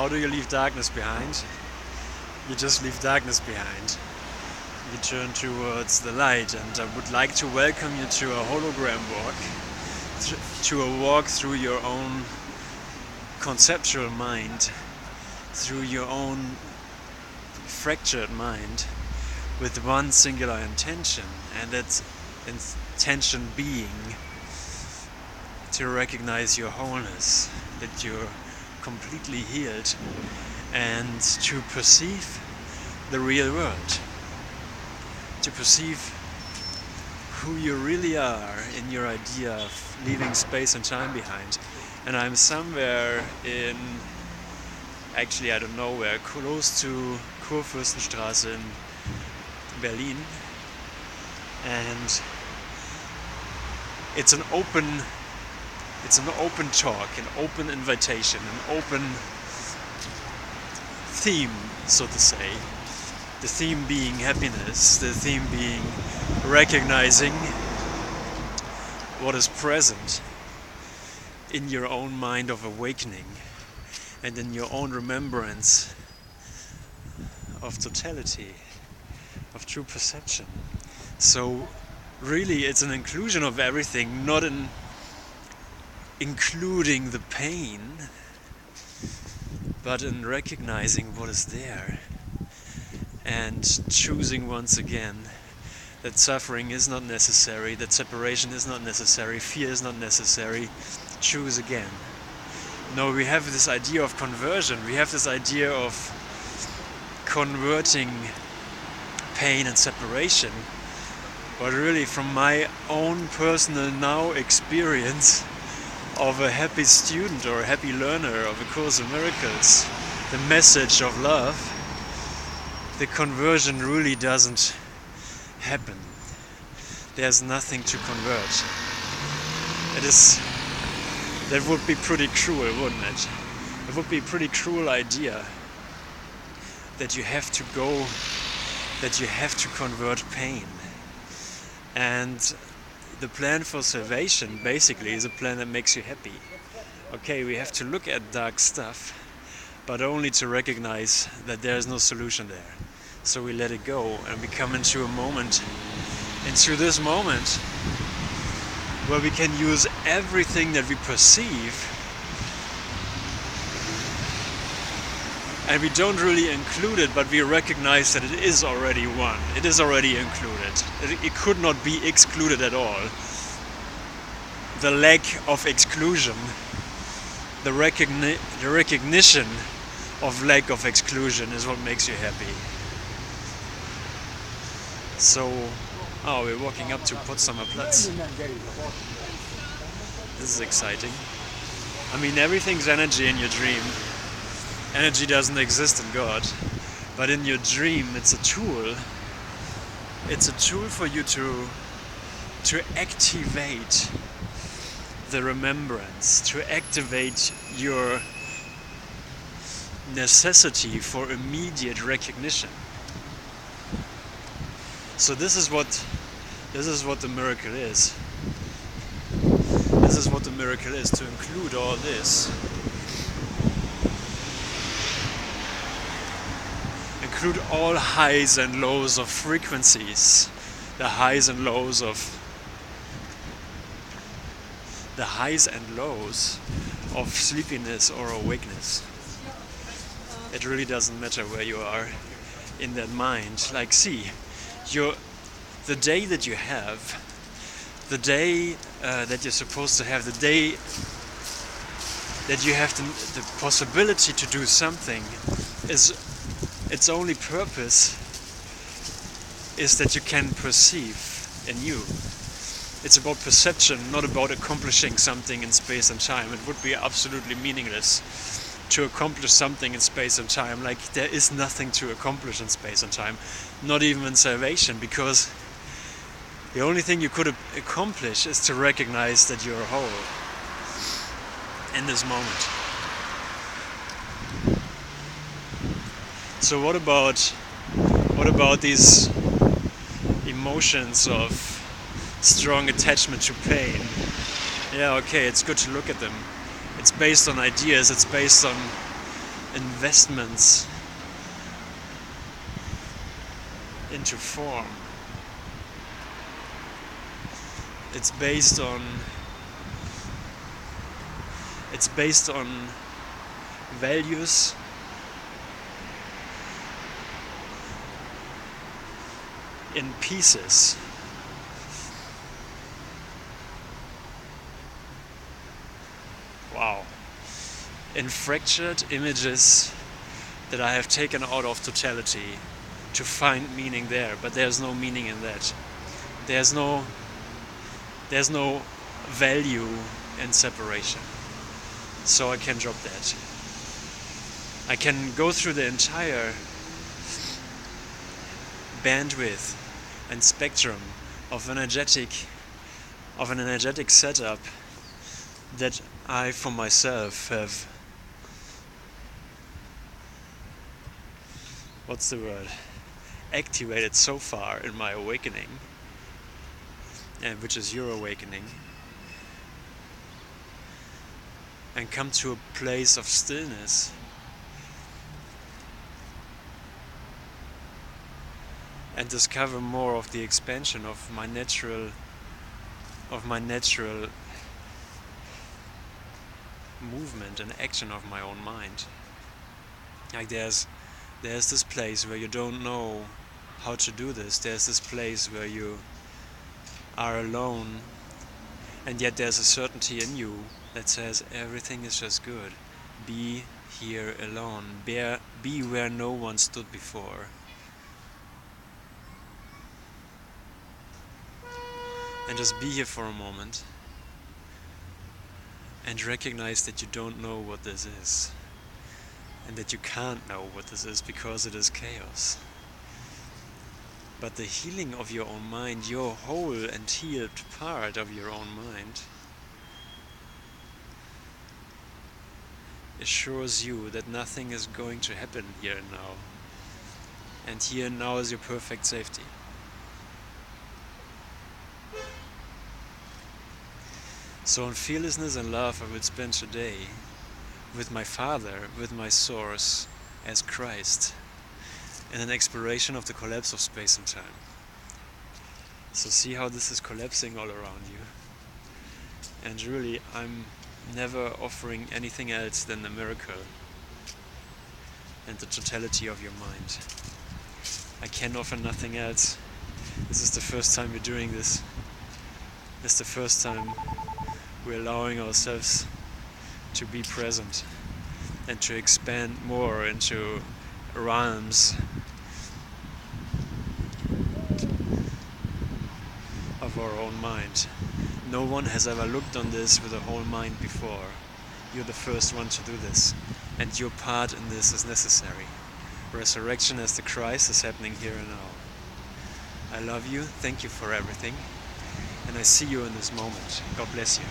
how do you leave darkness behind? You just leave darkness behind. You turn towards the light, and I would like to welcome you to a hologram walk, to a walk through your own conceptual mind, through your own fractured mind, with one singular intention, and that intention being to recognize your wholeness, that you're completely healed, and to perceive the real world, to perceive who you really are in your idea of leaving space and time behind. And I'm somewhere in, actually I don't know where, close to Kurfürstenstraße in Berlin, and it's an open talk, an open invitation, an open theme, so to say. The theme being happiness, the theme being recognizing what is present in your own mind of awakening and in your own remembrance of totality, of true perception. So really it's an inclusion of everything, not an including the pain, but in recognizing what is there and choosing once again that suffering is not necessary, that separation is not necessary, fear is not necessary. Choose again. No, we have this idea of conversion, we have this idea of converting pain and separation, but really from my own personal now experience of a happy student or a happy learner of A Course in Miracles, the message of love, the conversion really doesn't happen. There's nothing to convert. That would be pretty cruel, wouldn't it? It would be a pretty cruel idea that you have to convert pain. And the plan for salvation basically is a plan that makes you happy. Okay, we have to look at dark stuff, but only to recognize that there is no solution there. So we let it go and we come into this moment where we can use everything that we perceive, and we don't really include it, but we recognize that it is already one. It is already included. It could not be excluded at all. The lack of exclusion, the recognition of lack of exclusion is what makes you happy. So, we're walking up to Potsdamer Platz. This is exciting. I mean, everything's energy in your dream. Energy doesn't exist in God, but in your dream it's a tool. It's a tool for you to activate the remembrance, to activate your necessity for immediate recognition. So this is what the miracle is. This is what the miracle is, to include all this. Include all highs and lows of frequencies, the highs and lows of sleepiness or awakeness. It really doesn't matter where you are in that mind. Like, see, the day that you have, the day that you're supposed to have, the day that you have the possibility to do something, its only purpose is that you can perceive anew. It's about perception, not about accomplishing something in space and time. It would be absolutely meaningless to accomplish something in space and time. Like, there is nothing to accomplish in space and time, not even in salvation, because the only thing you could accomplish is to recognize that you're whole in this moment. So what about these emotions of strong attachment to pain? Yeah, okay, it's good to look at them. It's based on ideas, it's based on investments into form. It's based on values in pieces. Wow. In fractured images that I have taken out of totality to find meaning there, but there's no meaning in that. There's no value in separation. So I can drop that. I can go through the entire bandwidth and spectrum of an energetic setup that I for myself have, activated so far in my awakening, and which is your awakening, and come to a place of stillness and discover more of the expansion of my natural movement and action of my own mind. Like there's this place where you don't know how to do this. There's this place where you are alone, and yet there's a certainty in you that says everything is just good. Be here alone. Be where no one stood before. And just be here for a moment and recognize that you don't know what this is, and that you can't know what this is because it is chaos. But the healing of your own mind, your whole and healed part of your own mind, assures you that nothing is going to happen here and now. And here and now is your perfect safety. So in fearlessness and love I would spend today with my Father, with my Source, as Christ, in an exploration of the collapse of space and time. So see how this is collapsing all around you. And really, I'm never offering anything else than the miracle and the totality of your mind. I can offer nothing else. This is the first time we're doing this. It's the first time we're allowing ourselves to be present and to expand more into realms of our own mind. No one has ever looked on this with a whole mind before. You're the first one to do this, and your part in this is necessary. Resurrection as the Christ is happening here and now. I love you, thank you for everything, and I see you in this moment. God bless you.